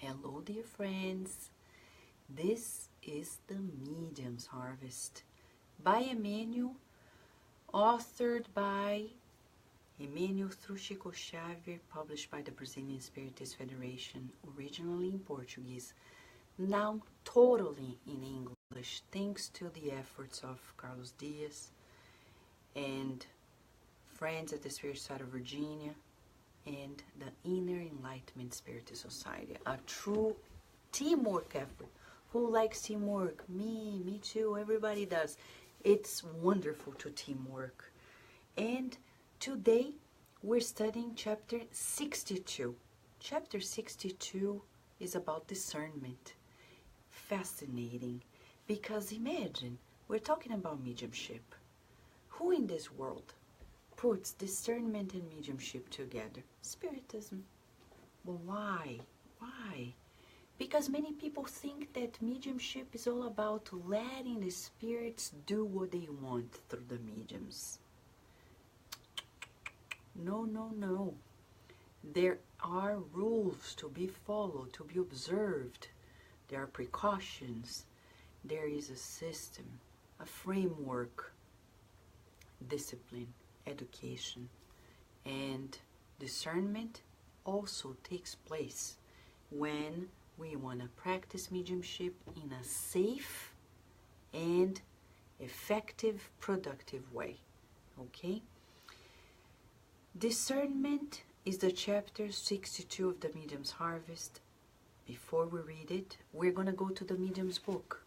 Hello, dear friends. This is The Medium's Harvest by Emmanuel, authored by Emmanuel through Xavier, published by the Brazilian Spiritist Federation, originally in Portuguese, now totally in English, thanks to the efforts of Carlos Diaz and friends at the Spirit Society of Virginia and the Inner Enlightenment Spiritist Society. A true teamwork effort. Who likes teamwork? Me too, everybody does. It's wonderful to teamwork. And today we're studying chapter 62. Chapter 62 is about discernment. Fascinating, because imagine, we're talking about mediumship. Who in this world puts discernment and mediumship together? Spiritism. Well, why? Why? Because many people think that mediumship is all about letting the spirits do what they want through the mediums. No. There are rules to be followed, to be observed. There are precautions. There is a system, a framework, discipline, education, and discernment also takes place when we want to practice mediumship in a safe and effective, productive way. Okay? Discernment is the chapter 62 of the Medium's Harvest. Before we read it, we're going to go to the Medium's book,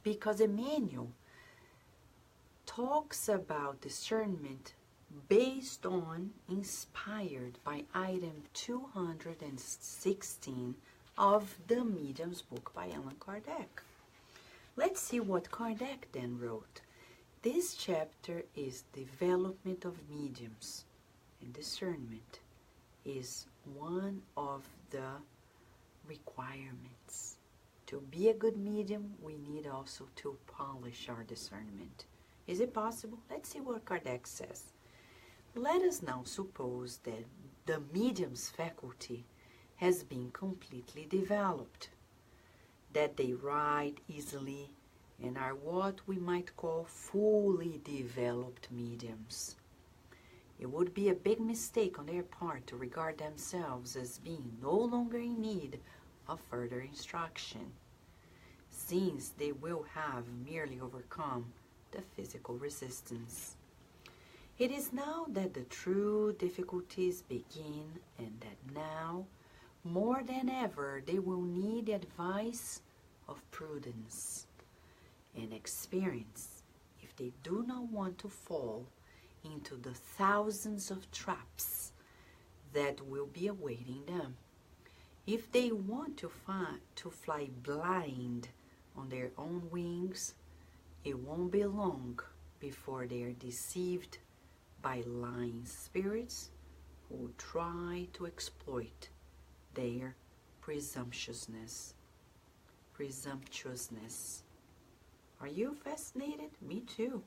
because Emmanuel talks about discernment based on, inspired by item 216 of the Medium's book by Allan Kardec. Let's see what Kardec then wrote. This chapter is development of mediums, and discernment is one of the requirements. To be a good medium, we need also to polish our discernment. Is it possible? Let's see what Kardec says. Let us now suppose that the medium's faculty has been completely developed, that they write easily and are what we might call fully developed mediums. It would be a big mistake on their part to regard themselves as being no longer in need of further instruction, since they will have merely overcome the physical resistance. It is now that the true difficulties begin, and that now, more than ever, they will need the advice of prudence and experience if they do not want to fall into the thousands of traps that will be awaiting them. If they want to fly blind on their own wings, it won't be long before they are deceived by lying spirits who try to exploit their presumptuousness. Are you fascinated? Me too.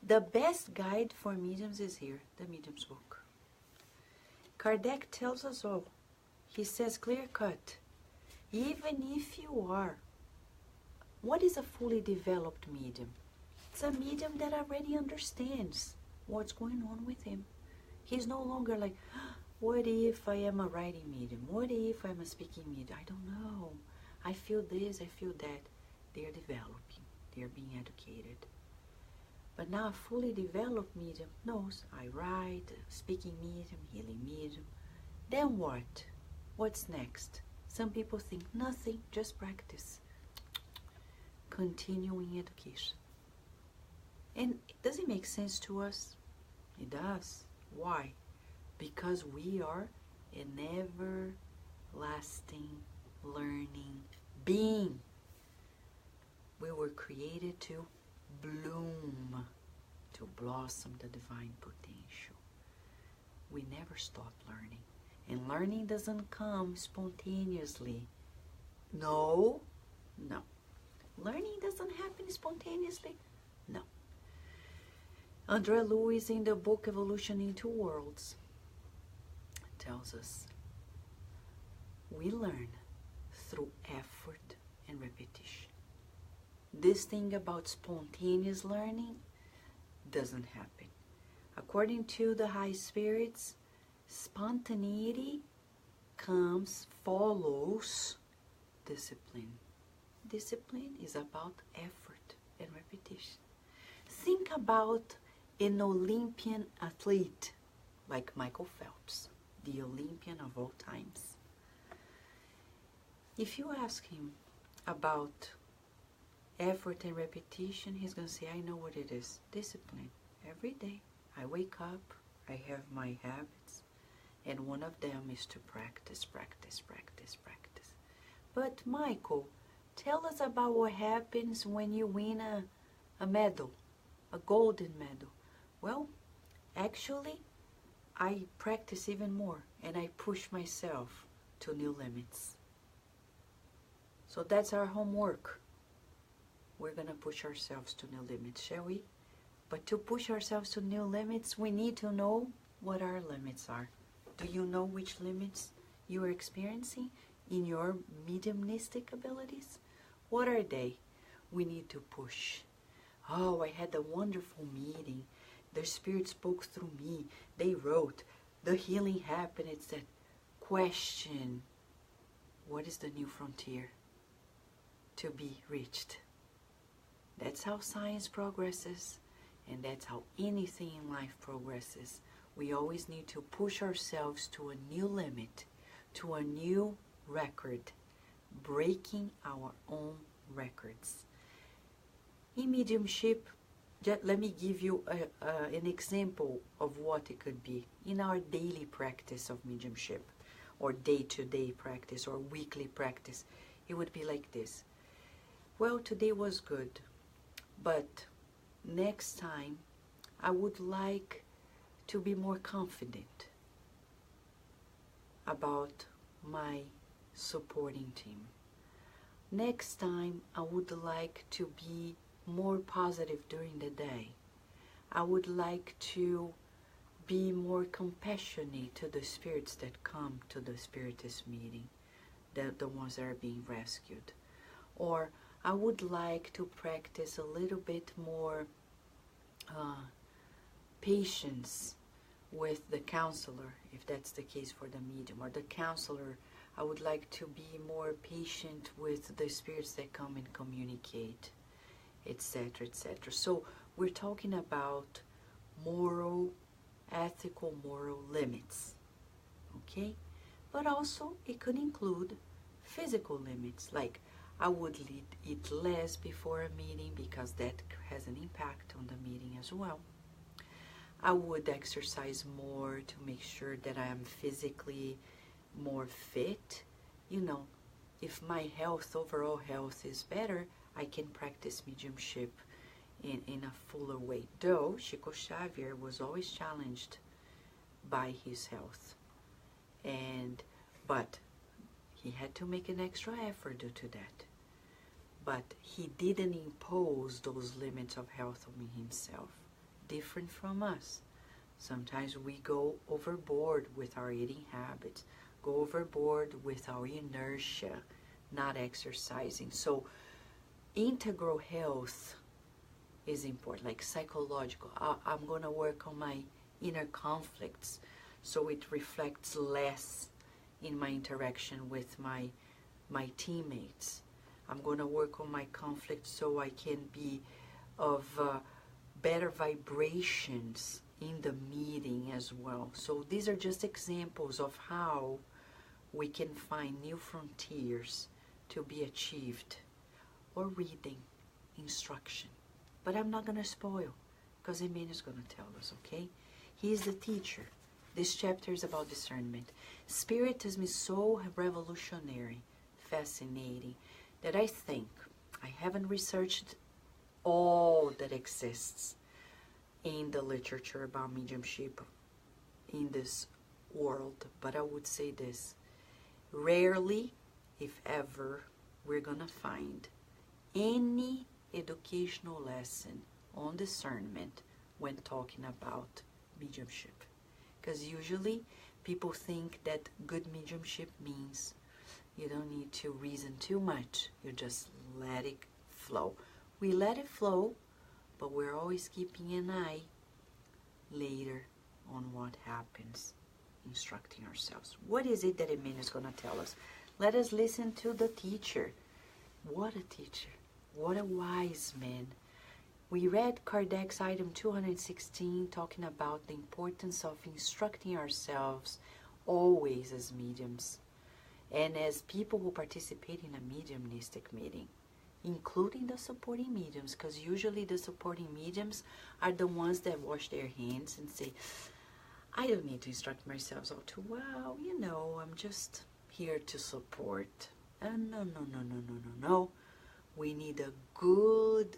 The best guide for mediums is here, the Medium's book. Kardec tells us all. He says clear cut, even if you are, what is a fully developed medium? It's a medium that already understands what's going on with him. He's no longer like, what if I am a writing medium? What if I'm a speaking medium? I don't know. I feel this, I feel that. They're developing. They're being educated. But now a fully developed medium knows I write, speaking medium, healing medium. Then what? What's next? Some people think nothing, just practice. Continuing education. And does it make sense to us? It does. Why? Because we are an everlasting learning being. We were created to bloom, to blossom the divine potential. We never stop learning. And learning doesn't come spontaneously. No. Learning doesn't happen spontaneously. No. André Luiz, in the book Evolution in Two Worlds, tells us We learn through effort and repetition. This thing about spontaneous learning doesn't happen. According to the high spirits, spontaneity follows discipline. Discipline is about effort and repetition. Think about an Olympian athlete like Michael Phelps, the Olympian of all times. If you ask him about effort and repetition, he's going to say, I know what it is. Discipline. Every day I wake up, I have my habits, and one of them is to practice, practice, practice, practice. But Michael, tell us about what happens when you win a medal, a golden medal. Well, actually, I practice even more and I push myself to new limits. So that's our homework. We're going to push ourselves to new limits, shall we? But to push ourselves to new limits, we need to know what our limits are. Do you know which limits you are experiencing in your mediumistic abilities? What are they? We need to push. Oh, I had a wonderful meeting. The Spirit spoke through me. They wrote. The healing happened. It's that question. What is the new frontier to be reached? That's how science progresses, and that's how anything in life progresses. We always need to push ourselves to a new limit, to a new record, breaking our own records. In mediumship, let me give you an example of what it could be in our daily practice of mediumship, or day-to-day practice, or weekly practice. It would be like this. Well, today was good, but next time I would like to be more confident about my supporting team. Next time I would like to be more positive during the day. I would like to be more compassionate to the spirits that come to the spiritist meeting, the ones that are being rescued. Or I would like to practice a little bit more patience with the counselor, if that's the case for the medium, or the counselor. I would like to be more patient with the spirits that come and communicate, etc., etc. So we're talking about ethical moral limits, okay? But also it could include physical limits, like I would eat less before a meeting because that has an impact on the meeting as well. I would exercise more to make sure that I am physically more fit. You know, if my overall health is better, I can practice mediumship in a fuller way. Though Chico Xavier was always challenged by his health, but he had to make an extra effort due to that. But he didn't impose those limits of health on himself, different from us. Sometimes we go overboard with our eating habits, go overboard with our inertia, not exercising. So integral health is important, like psychological. I'm going to work on my inner conflicts so it reflects less in my interaction with my teammates. I'm going to work on my conflict so I can be of better vibrations in the meeting as well. So these are just examples of how we can find new frontiers to be achieved. Or reading, instruction. But I'm not going to spoil, because Emmanuel is going to tell us, okay? He is the teacher. This chapter is about discernment. Spiritism is so revolutionary, fascinating, that I think I haven't researched all that exists in the literature about mediumship in this world. But I would say this: rarely, if ever, we're going to find any educational lesson on discernment when talking about mediumship. Because usually people think that good mediumship means You don't need to reason too much. You just let it flow. We let it flow, but we're always keeping an eye later on what happens, instructing ourselves. What is it that Emmanuel is going to tell us? Let us listen to the teacher. What a teacher. What a wise man. We read Kardec's item 216 talking about the importance of instructing ourselves always as mediums and as people who participate in a mediumistic meeting, including the supporting mediums, because usually the supporting mediums are the ones that wash their hands and say, I don't need to instruct myself all too well, you know, I'm just here to support. No. We need a good,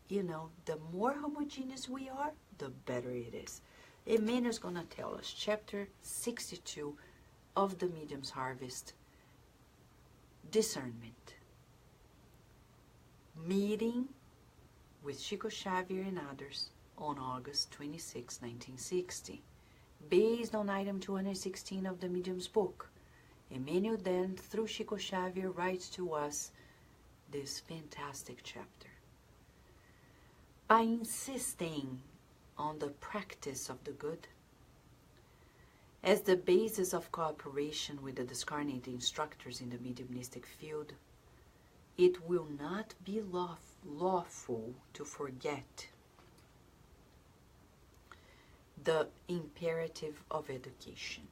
you know, the more homogeneous we are, the better it is. Emmanuel is going to tell us, chapter 62 of the Medium's Harvest, Discernment. Meeting with Chico Xavier and others on August 26, 1960. Based on item 216 of the Medium's book, Emmanuel then, through Chico Xavier, writes to us this fantastic chapter. By insisting on the practice of the good as the basis of cooperation with the discarnate instructors in the mediumistic field, it will not be lawful to forget the imperative of education.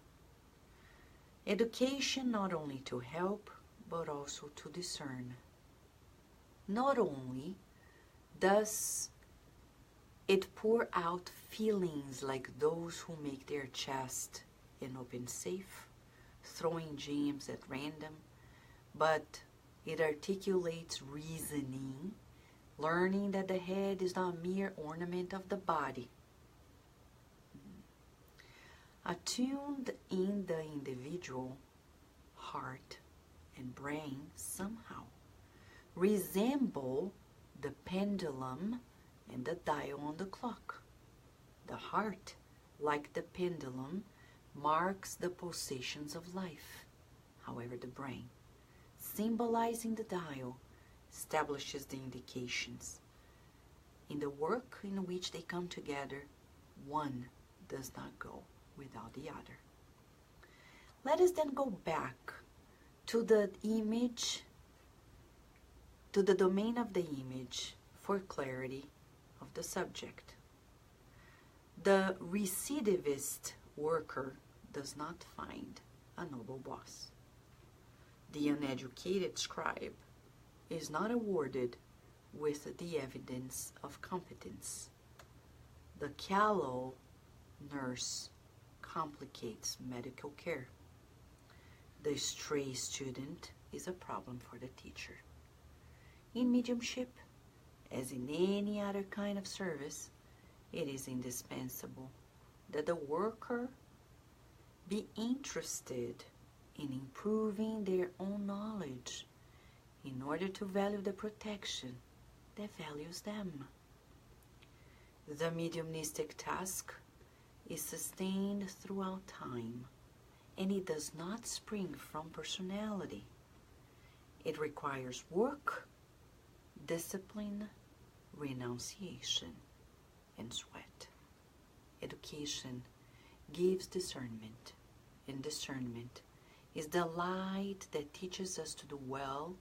Education not only to help, but also to discern. Not only does it pour out feelings like those who make their chest an open safe, throwing gems at random, but it articulates reasoning, learning that the head is not a mere ornament of the body. Attuned in the individual heart and brain somehow resemble the pendulum and the dial on the clock. The heart, like the pendulum, marks the pulsations of life. However, the brain, symbolizing the dial, establishes the indications. In the work in which they come together, one does not go without the other. Let us then go back to the image, to the domain of the image for clarity of the subject. The recidivist worker does not find a noble boss. The uneducated scribe is not awarded with the evidence of competence. The callow nurse complicates medical care. The stray student is a problem for the teacher. In mediumship, as in any other kind of service, it is indispensable that the worker be interested in improving their own knowledge in order to value the protection that values them. The mediumistic task is sustained throughout time, and it does not spring from personality. It requires work, discipline, renunciation, and sweat. Education gives discernment, and discernment is the light that teaches us to do well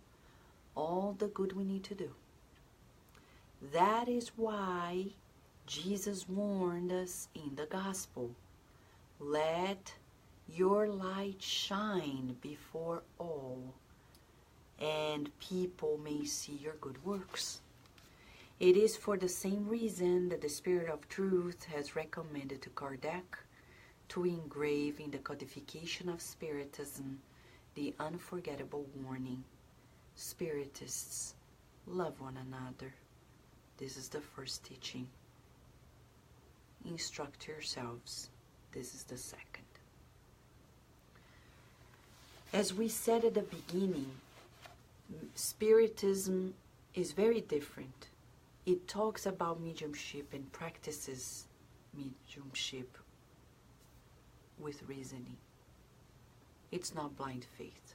all the good we need to do. That is why Jesus warned us in the gospel, let your light shine before all, and people may see your good works. It is for the same reason that the Spirit of Truth has recommended to Kardec to engrave in the codification of Spiritism the unforgettable warning, Spiritists, love one another. This is the first teaching. Instruct yourselves. This is the second. As we said at the beginning, Spiritism is very different. It talks about mediumship and practices mediumship with reasoning. It's not blind faith.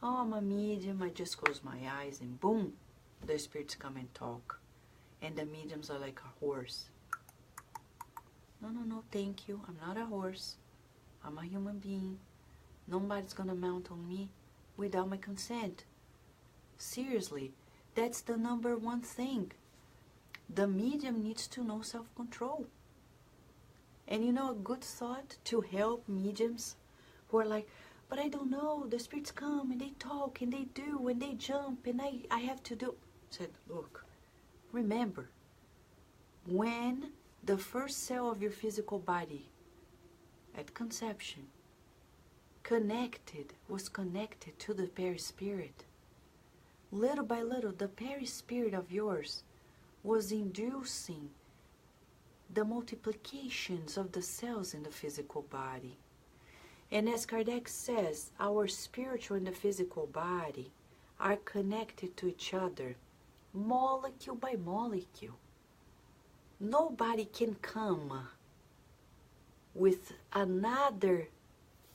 Oh, I'm a medium. I just close my eyes and boom, the spirits come and talk. And the mediums are like a horse. No, no, no, thank you. I'm not a horse. I'm a human being. Nobody's gonna mount on me without my consent. Seriously, that's the number one thing. The medium needs to know self-control. And you know, a good thought to help mediums who are like, but I don't know, the spirits come and they talk and they do and they jump and I have to do. Said, look, remember, when the first cell of your physical body at conception was connected to the perispirit, little by little, the perispirit of yours was inducing the multiplications of the cells in the physical body. And as Kardec says, our spiritual and the physical body are connected to each other, molecule by molecule. Nobody can come with another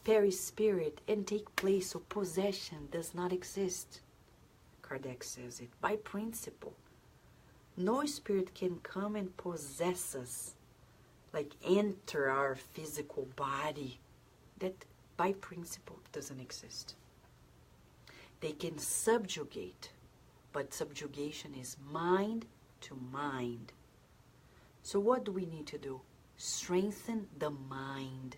perispirit and take place, so possession does not exist. Kardec says it by principle. No spirit can come and possess us, like enter our physical body. That by principle doesn't exist. They can subjugate, but subjugation is mind to mind. So what do we need to do? Strengthen the mind.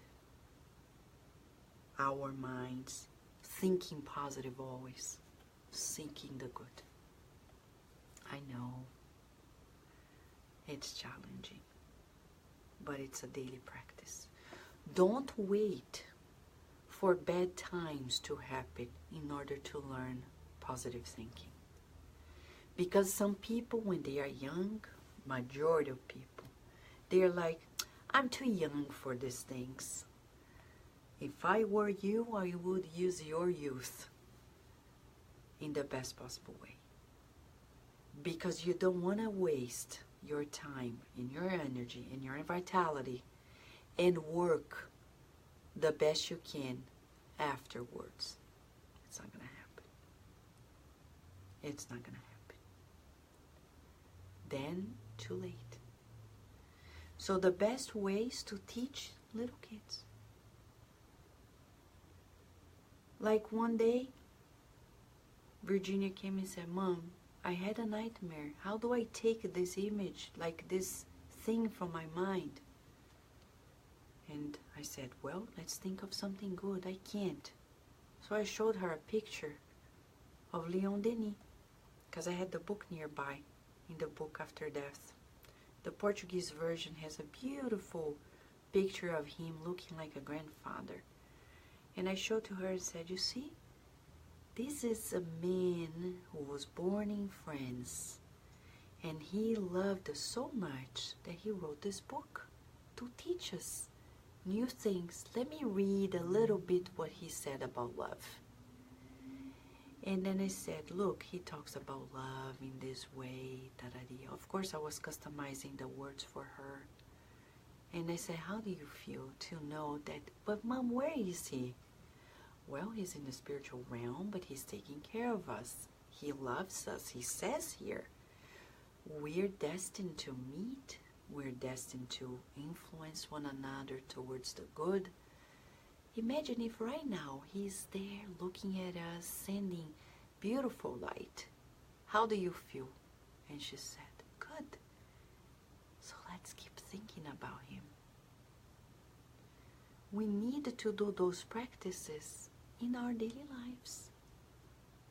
Our minds. Thinking positive always. Seeking the good. I know. It's challenging. But it's a daily practice. Don't wait for bad times to happen in order to learn positive thinking. Because some people, when they are young, majority of people, they're like, I'm too young for these things. If I were you, I would use your youth in the best possible way. Because you don't want to waste your time and your energy and your vitality and work the best you can afterwards. It's not going to happen. It's not going to happen. Then, too late. So the best way is to teach little kids. Like one day, Virginia came and said, Mom, I had a nightmare. How do I take this image, like this thing from my mind? And I said, well, let's think of something good. I can't. So I showed her a picture of Leon Denis, because I had the book nearby, in the book After Death. The Portuguese version has a beautiful picture of him looking like a grandfather. And I showed to her and said, you see, this is a man who was born in France. And he loved us so much that he wrote this book to teach us new things. Let me read a little bit what he said about love. And then I said, look, he talks about love in this way. Da-da-dee. Of course, I was customizing the words for her. And I said, how do you feel to know that, but Mom, where is he? Well, he's in the spiritual realm, but he's taking care of us. He loves us. He says here, we're destined to meet. We're destined to influence one another towards the good. Imagine if right now he's there looking at us, sending beautiful light. How do you feel? And she said, good. So let's keep thinking about him. We need to do those practices in our daily lives.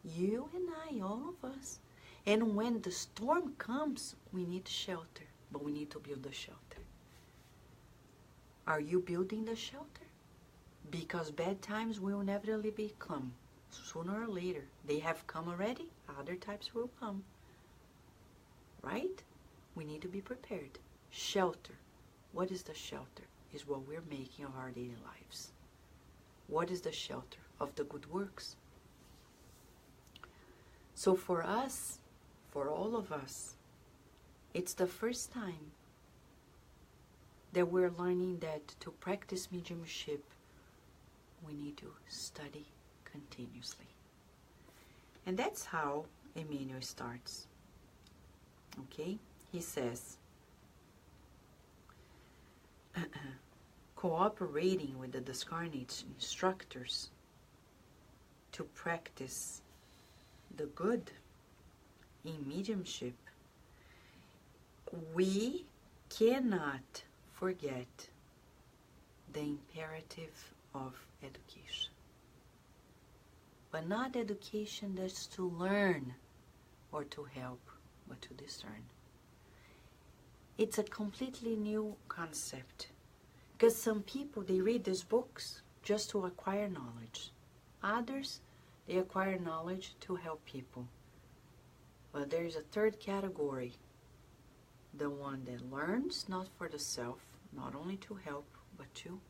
You and I, all of us. And when the storm comes, we need shelter. But we need to build the shelter. Are you building the shelter? Because bad times will inevitably come. Sooner or later. They have come already. Other types will come. Right? We need to be prepared. Shelter. What is the shelter? Is what we're making of our daily lives. What is the shelter? Of the good works. So for us, for all of us, it's the first time that we're learning that to practice mediumship, we need to study continuously. And that's how Emmanuel starts. Okay? He says, cooperating with the discarnate instructors to practice the good in mediumship, we cannot forget the imperative of education. But not education that's to learn or to help, but to discern. It's a completely new concept. Because some people, they read these books just to acquire knowledge. Others, they acquire knowledge to help people. But there is a third category. The one that learns not for the self, not only to help, but to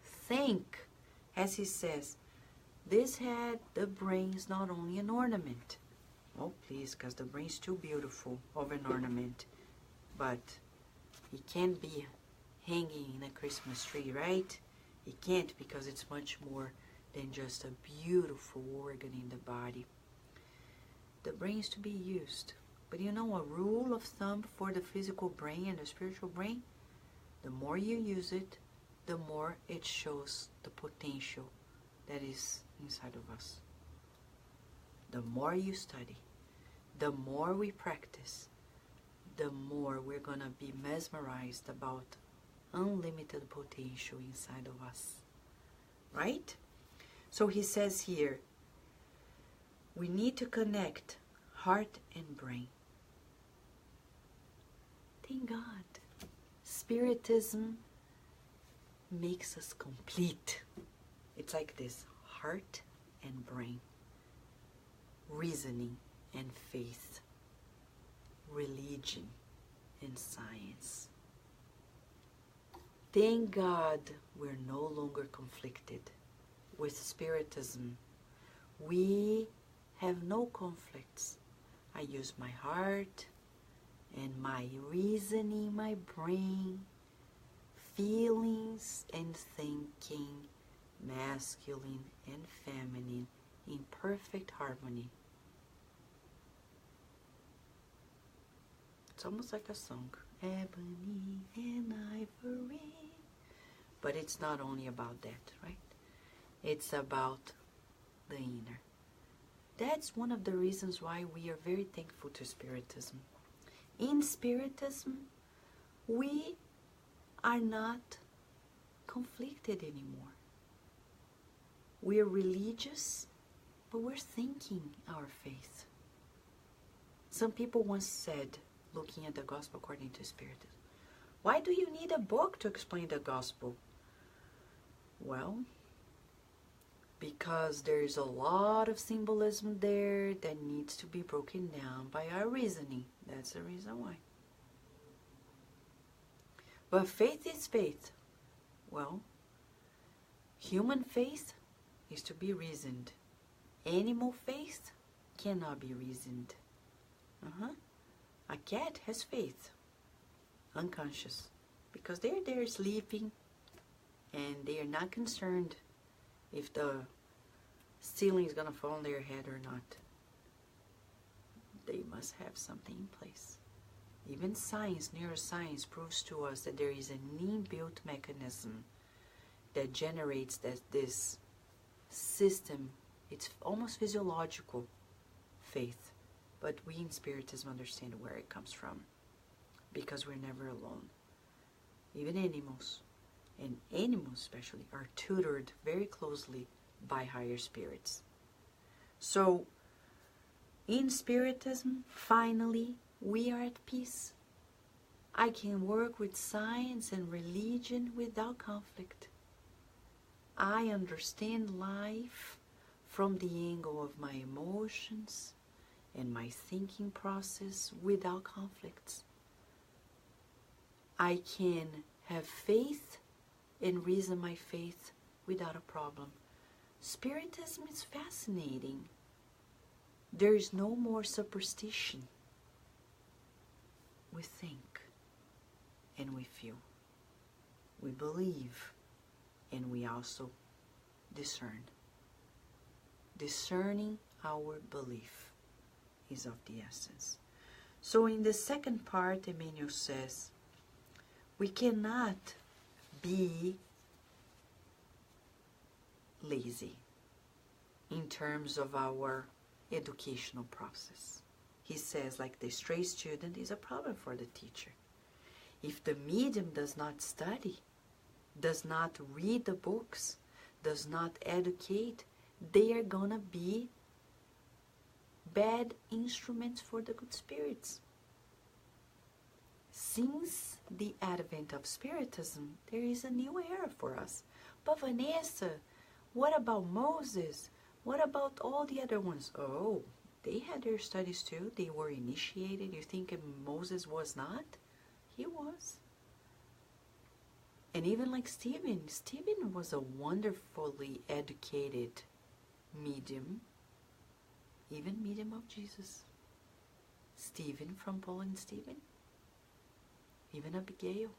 think. As he says, this head, the brain is not only an ornament. Oh, please, because the brain's too beautiful of an ornament. But it can't be hanging in a Christmas tree, right? It can't, because it's much more than just a beautiful organ in the body. The brain is to be used. But you know, a rule of thumb for the physical brain and the spiritual brain, the more you use it, the more it shows the potential that is inside of us. The more you study, the more we practice, the more we're going to be mesmerized about unlimited potential inside of us. Right? So he says here, we need to connect heart and brain. Thank God. Spiritism makes us complete. It's like this, heart and brain, reasoning and faith, religion and science. Thank God we're no longer conflicted with Spiritism. We have no conflicts. I use my heart and my reasoning, my brain, feelings and thinking, masculine and feminine, in perfect harmony. It's almost like a song. Ebony and ivory. But it's not only about that, right? It's about the inner. That's one of the reasons why we are very thankful to Spiritism. In Spiritism, we are not conflicted anymore. We are religious, but we're thinking our faith. Some people once said, looking at the gospel according to Spiritism, why do you need a book to explain the gospel? Well, because there's a lot of symbolism there that needs to be broken down by our reasoning. That's the reason why. But faith is faith. Well, human faith is to be reasoned. Animal faith cannot be reasoned. A cat has faith, unconscious, because they're there sleeping and they are not concerned if the ceiling is going to fall on their head or not. They must have something in place. Even science, neuroscience, proves to us that there is an inbuilt mechanism that generates this system. It's almost physiological faith. But we in Spiritism understand where it comes from, because we're never alone. Even animals, and animals especially, are tutored very closely by higher spirits. So, in Spiritism, finally, we are at peace. I can work with science and religion without conflict. I understand life from the angle of my emotions and my thinking process without conflicts. I can have faith and reason my faith without a problem. Spiritism is fascinating. There is no more superstition. We think and we feel. We believe and we also discern. Discerning our belief is of the essence. So in the second part, Emmanuel says, we cannot be lazy in terms of our educational process. He says, like the stray student is a problem for the teacher. If the medium does not study, does not read the books, does not educate, they are gonna be bad instruments for the good spirits. Since the advent of Spiritism, there is a new era for us. But Vanessa, what about Moses? What about all the other ones? Oh, they had their studies too. They were initiated. You think Moses was not? He was. And even like Stephen was a wonderfully educated medium, even medium of Jesus. Stephen from Paul and Stephen, even Abigail,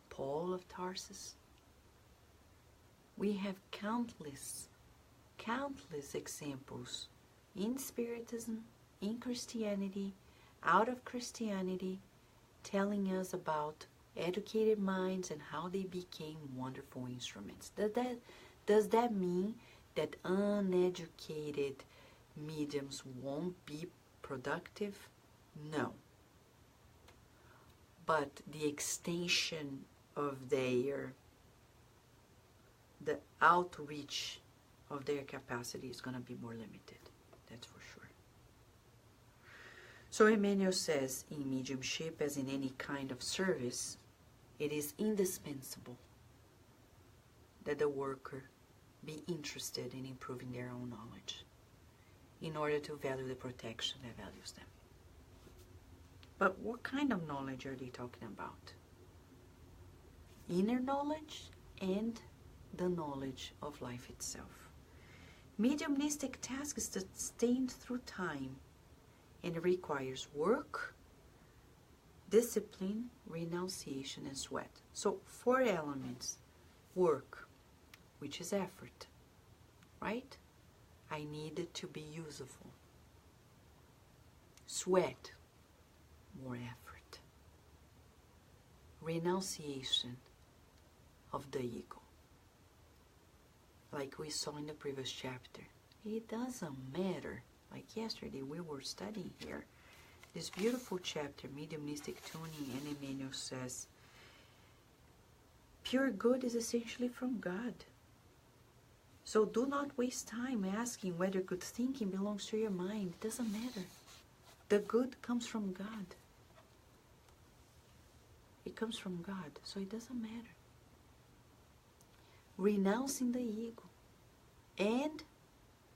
Paul of Tarsus. We have countless examples in Spiritism, in Christianity, out of Christianity, telling us about educated minds and how they became wonderful instruments. Does that mean that uneducated mediums won't be productive? No. But the extension of the outreach of their capacity is going to be more limited. That's for sure. So Emmanuel says, in mediumship, as in any kind of service, it is indispensable that the worker be interested in improving their own knowledge in order to value the protection that values them. But what kind of knowledge are they talking about? Inner knowledge and the knowledge of life itself. Mediumistic task is sustained through time and requires work, discipline, renunciation, and sweat. So 4 elements. Work, which is effort, right? I need it to be useful. Sweat, more effort. Renunciation of the ego. Like we saw in the previous chapter. It doesn't matter. Like yesterday we were studying here. This beautiful chapter, Mediumistic Tuning, and Emmanuel says, pure good is essentially from God. So do not waste time asking whether good thinking belongs to your mind. It doesn't matter. The good comes from God. It comes from God, so it doesn't matter. Renouncing the ego. And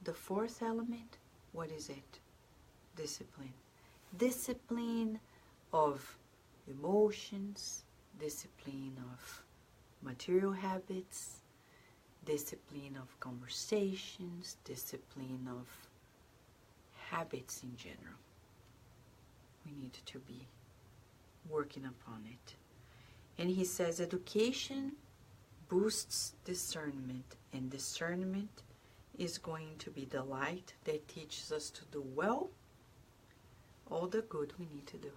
the 4th element, what is it? Discipline. Discipline of emotions, discipline of material habits, discipline of conversations, discipline of habits in general. We need to be working upon it. And he says education boosts discernment, and discernment is going to be the light that teaches us to do well all the good we need to do.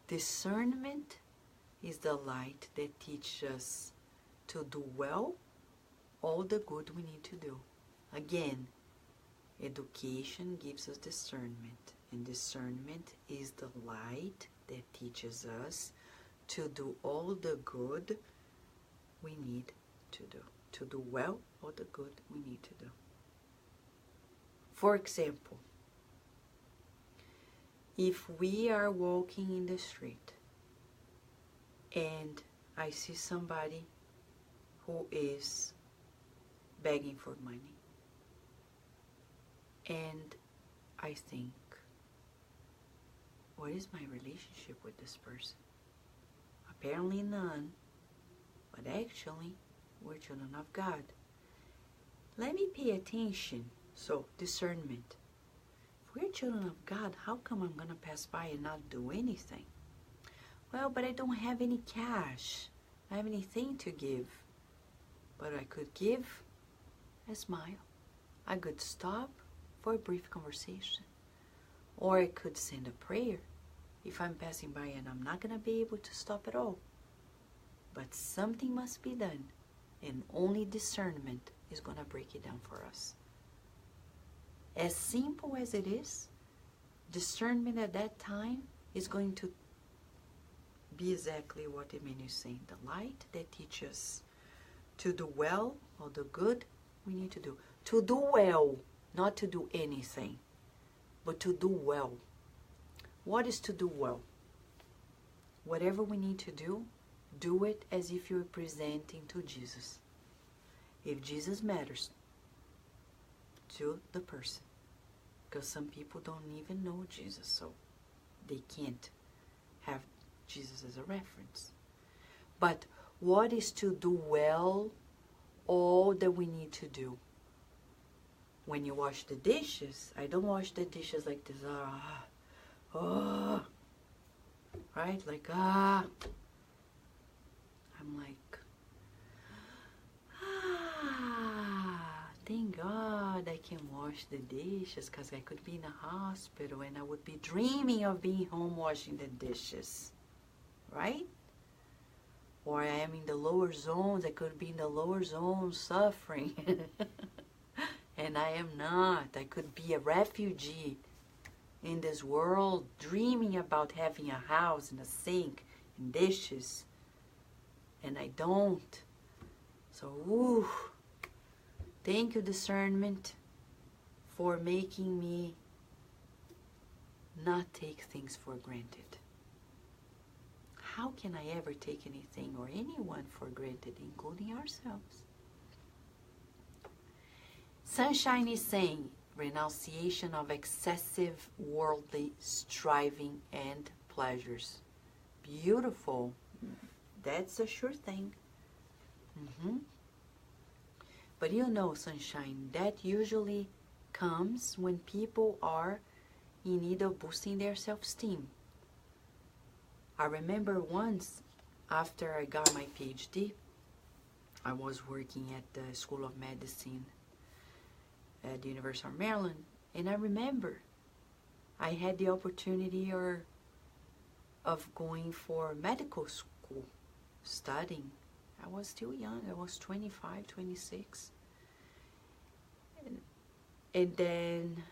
Discernment is the light that teaches us to do well all the good we need to do. Again, education gives us discernment, and discernment is the light that teaches us to do all the good we need to do. To do well all the good we need to do. For example, if we are walking in the street and I see somebody who is begging for money, and I think, what is my relationship with this person? Apparently none, but actually we're children of God. Let me pay attention. So, discernment. If we're children of God, how come I'm going to pass by and not do anything? Well, but I don't have any cash. I have anything to give. But I could give a smile. I could stop for a brief conversation. Or I could send a prayer if I'm passing by and I'm not going to be able to stop at all. But something must be done, and only discernment is going to break it down for us. As simple as it is, discernment at that time is going to be exactly what Emmanuel is saying. The light that teaches us to do well or the good we need to do. To do well, not to do anything, but to do well. What is to do well? Whatever we need to do it as if you're presenting to Jesus. If Jesus matters to the person. Because some people don't even know Jesus, so they can't have Jesus as a reference. But what is to do well? All that we need to do. When you wash the dishes, I don't wash the dishes like this, right? Like, I'm like, thank God I can wash the dishes, because I could be in a hospital and I would be dreaming of being home washing the dishes, right? Or I am in the lower zones, I could be in the lower zones suffering. And I am not. I could be a refugee in this world, dreaming about having a house and a sink and dishes. And I don't. So, thank you, discernment, for making me not take things for granted. How can I ever take anything or anyone for granted, including ourselves? Sunshine is saying, renunciation of excessive worldly striving and pleasures. Beautiful. That's a sure thing. But you know, Sunshine, that usually comes when people are in need of boosting their self-esteem. I remember once, after I got my PhD, I was working at the School of Medicine at the University of Maryland, and I remember I had the opportunity of going for medical school, studying. I was still young, I was 25, 26. And then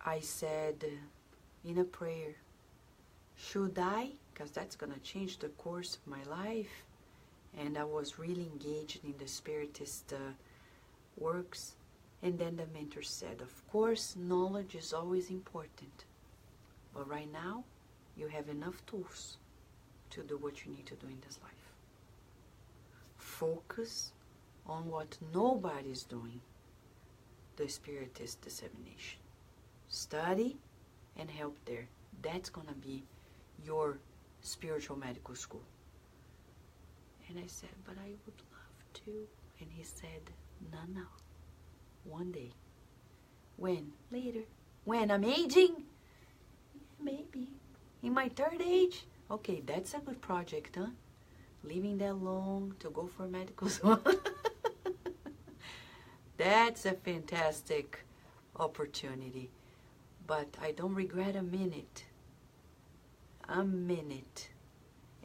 I said in a prayer, should I? Because that's going to change the course of my life. And I was really engaged in the Spiritist works. And then the mentor said, of course, knowledge is always important. But right now, you have enough tools to do what you need to do in this life. Focus on what nobody is doing, the Spiritist dissemination. Study and help there. That's going to be your spiritual medical school. And I said, but I would love to. And he said, no, no. One day. When? Later. When? I'm aging? Maybe. In my third age? Okay, that's a good project, huh? Living that long to go for medical school. That's a fantastic opportunity. But I don't regret a minute. A minute.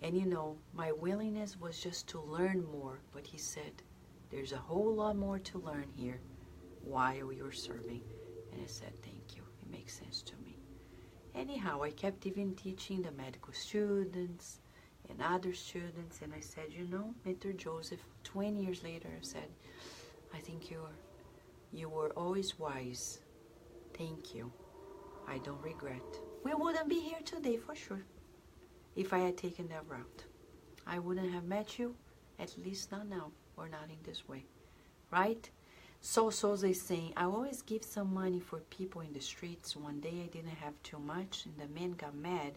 And you know, my willingness was just to learn more. But he said, there's a whole lot more to learn here while you're serving. And I said, thank you. It makes sense to me. Anyhow, I kept even teaching the medical students and other students. And I said, you know, Mr. Joseph, 20 years later, I said, I think you were always wise. Thank you. I don't regret. We wouldn't be here today for sure if I had taken that route. I wouldn't have met you, at least not now, or not in this way, right? So they saying, I always give some money for people in the streets. One day I didn't have too much, and the man got mad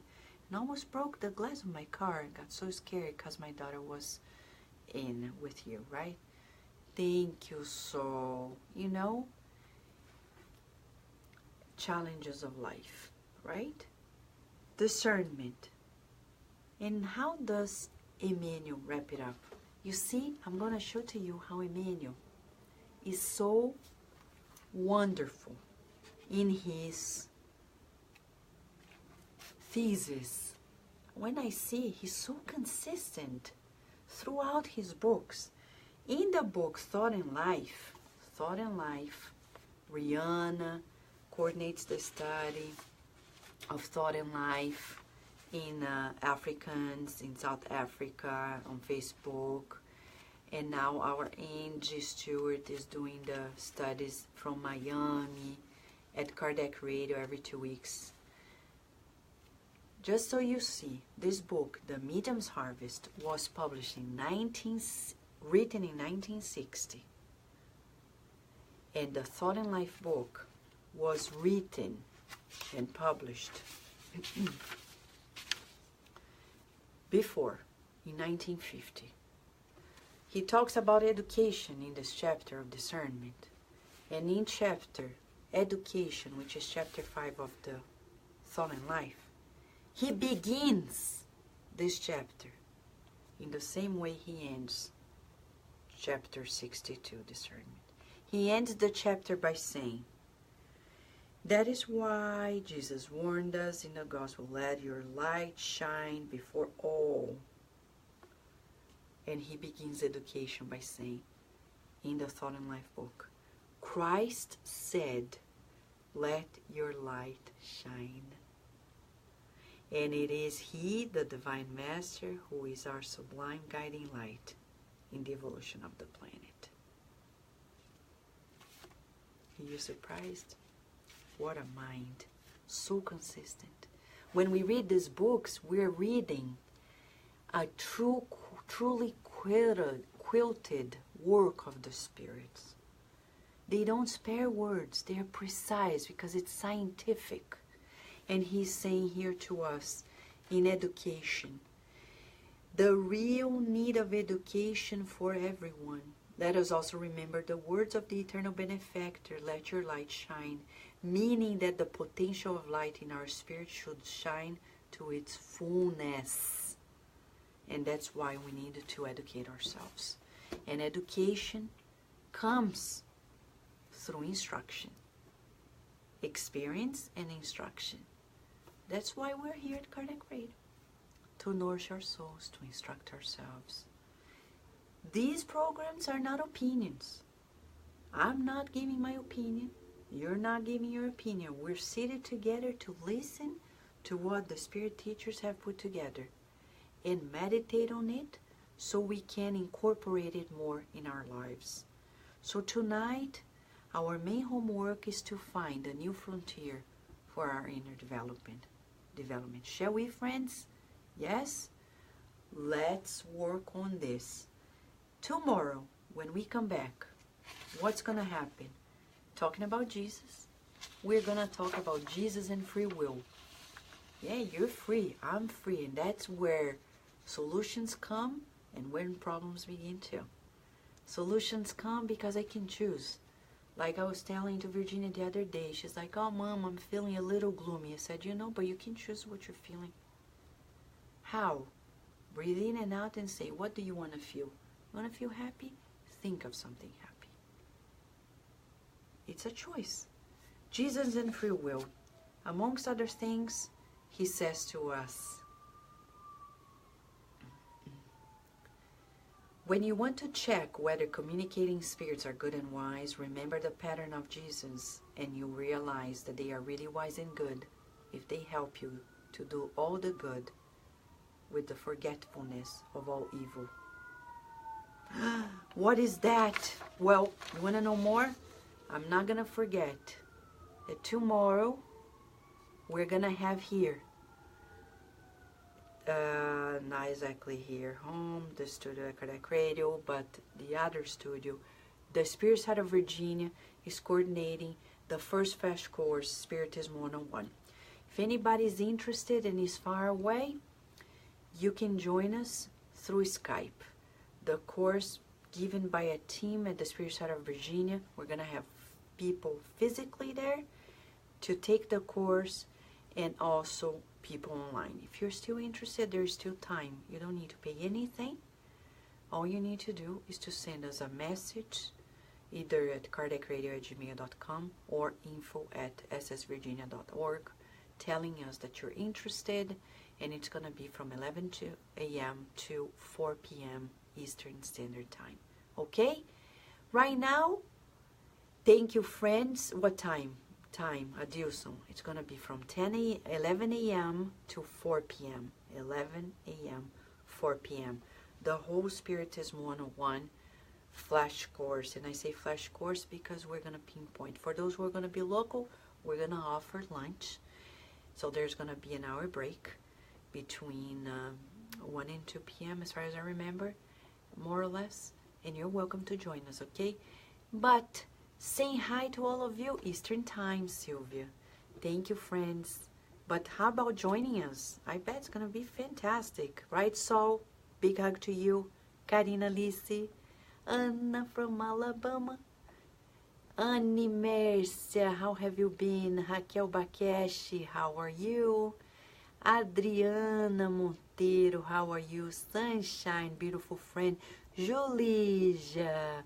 and almost broke the glass of my car and got so scared because my daughter was in with you, right? Thank you, so, you know, challenges of life, right? Discernment. And how does Emmanuel wrap it up? You see, I'm going to show to you how Emmanuel is so wonderful in his thesis. When I see he's so consistent throughout his books. In the book Thought and Life, Rihanna coordinates the study of Thought and Life in Africans in South Africa on Facebook. And now our Angie Stewart is doing the studies from Miami at Kardec Radio every 2 weeks. Just so you see, this book, The Medium's Harvest, was published in written in 1960. And the Thought and Life book was written and published before, in 1950. He talks about education in this chapter of discernment. And in chapter education, which is chapter 5 of the Thought and Life, he begins this chapter in the same way he ends chapter 62, discernment. He ends the chapter by saying, that is why Jesus warned us in the gospel, let your light shine before all. And he begins education by saying, in the Thought and Life book, Christ said, let your light shine. And it is he, the Divine Master, who is our sublime guiding light in the evolution of the planet. Are you surprised? What a mind. So consistent. When we read these books, we're reading a truly quilted work of the spirits. They don't spare words. They are precise because it's scientific. And he's saying here to us, in education, the real need of education for everyone. Let us also remember the words of the eternal benefactor, let your light shine, meaning that the potential of light in our spirit should shine to its fullness. And that's why we need to educate ourselves. And education comes through instruction, experience and instruction. That's why we're here at Kardec Radio, to nourish our souls, to instruct ourselves. These programs are not opinions. I'm not giving my opinion. You're not giving your opinion. We're seated together to listen to what the Spirit teachers have put together and meditate on it so we can incorporate it more in our lives. So tonight, our main homework is to find a new frontier for our inner development. Shall we, friends? Yes? Let's work on this. Tomorrow, when we come back, what's going to happen? Talking about Jesus. We're going to talk about Jesus and free will. Yeah, you're free. I'm free. And that's where solutions come and when problems begin too. Solutions come because I can choose. Like I was telling to Virginia the other day, she's like, oh, Mom, I'm feeling a little gloomy. I said, you know, but you can choose what you're feeling. How? Breathe in and out and say, what do you want to feel? You want to feel happy? Think of something happy. It's a choice. Jesus and free will. Amongst other things, he says to us, when you want to check whether communicating spirits are good and wise, remember the pattern of Jesus, and you realize that they are really wise and good if they help you to do all the good with the forgetfulness of all evil. What is that? Well, you want to know more? I'm not going to forget that tomorrow we're going to have here, not exactly here, home, the studio at Kardec Radio, but the other studio, the Spirit Side of Virginia is coordinating the first flash course, Spiritism 101. If anybody is interested and is far away, you can join us through Skype. The course given by a team at the Spirit Side of Virginia. We're going to have people physically there to take the course and also people online. If you're still interested, there's still time. You don't need to pay anything. All you need to do is to send us a message either at kardecradio@gmail.com or info@ssvirginia.org, telling us that you're interested, and it's going to be from 11 a.m. to 4 p.m. Eastern Standard Time. Okay? Right now, thank you, friends. What time? Adilson. It's going to be from 11 a.m. to 4 p.m. 11 a.m., 4 p.m. The whole Spiritism 101 flash course. And I say flash course because we're going to pinpoint. For those who are going to be local, we're going to offer lunch. So there's going to be an hour break between 1 and 2 p.m. as far as I remember, more or less. And you're welcome to join us, okay? But saying hi to all of you, Eastern Time, Sylvia. Thank you, friends. But how about joining us? I bet it's going to be fantastic. Right, Sol? Big hug to you. Karina Lisi. Anna from Alabama. Annie Mercia, how have you been? Raquel Bakeshi, how are you? Adriana Monteiro, how are you? Sunshine, beautiful friend. Julija,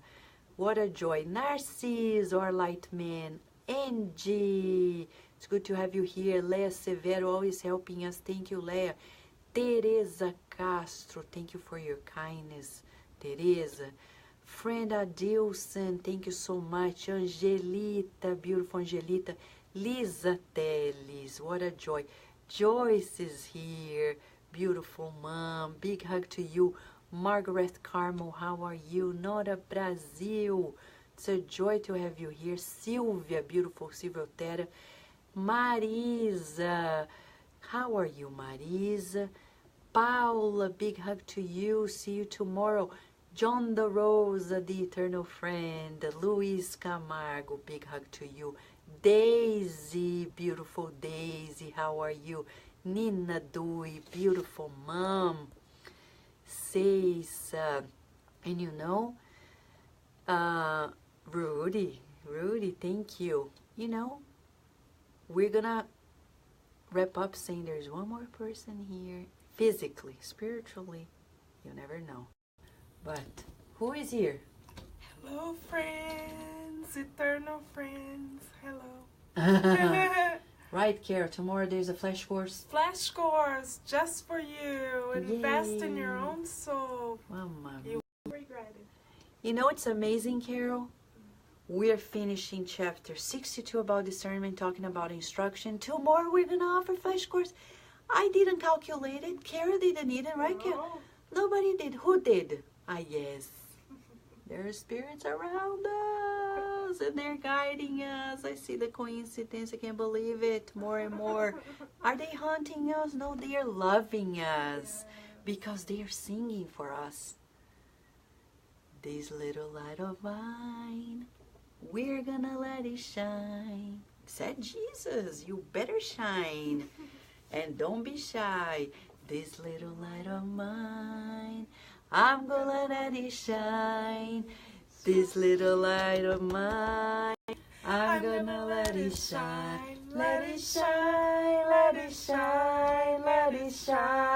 what a joy. Narciso, our light man. Angie, it's good to have you here. Leia Severo, always helping us. Thank you, Leia. Teresa Castro, thank you for your kindness. Teresa. Friend Adilson, thank you so much. Angelita, beautiful Angelita. Lisa Teles, what a joy. Joyce is here. Beautiful mom. Big hug to you. Margaret Carmel, how are you? Nora Brazil, it's a joy to have you here. Sylvia, beautiful Sylvia Terra. Marisa, how are you, Marisa? Paula, big hug to you. See you tomorrow. John the Rosa, the eternal friend. Luis Camargo, big hug to you. Daisy, beautiful Daisy, how are you? Nina Dewey, beautiful mom. Says, and you know, Rudy, thank you. You know, we're gonna wrap up saying there's one more person here. Physically, spiritually, you never know. But who is here? Hello, friends, eternal friends. Hello. Right, Carol. Tomorrow there's a flash course. Flash course just for you. Invest in your own soul. Mama. You won't regret it. You know it's amazing, Carol? We're finishing chapter 62 about discernment, talking about instruction. Tomorrow we're going to offer flash course. I didn't calculate it. Carol didn't either, right, Carol? Nobody did. Who did? Yes. There are spirits around us and they're guiding us. I see the coincidence. I can't believe it. More and more. Are they haunting us? No, they are loving us because they are singing for us. This little light of mine, we're gonna let it shine. Said Jesus, you better shine and don't be shy. This little light of mine, I'm gonna let it shine. This little light of mine, I'm gonna let it shine. Let it shine, let it shine, let it shine.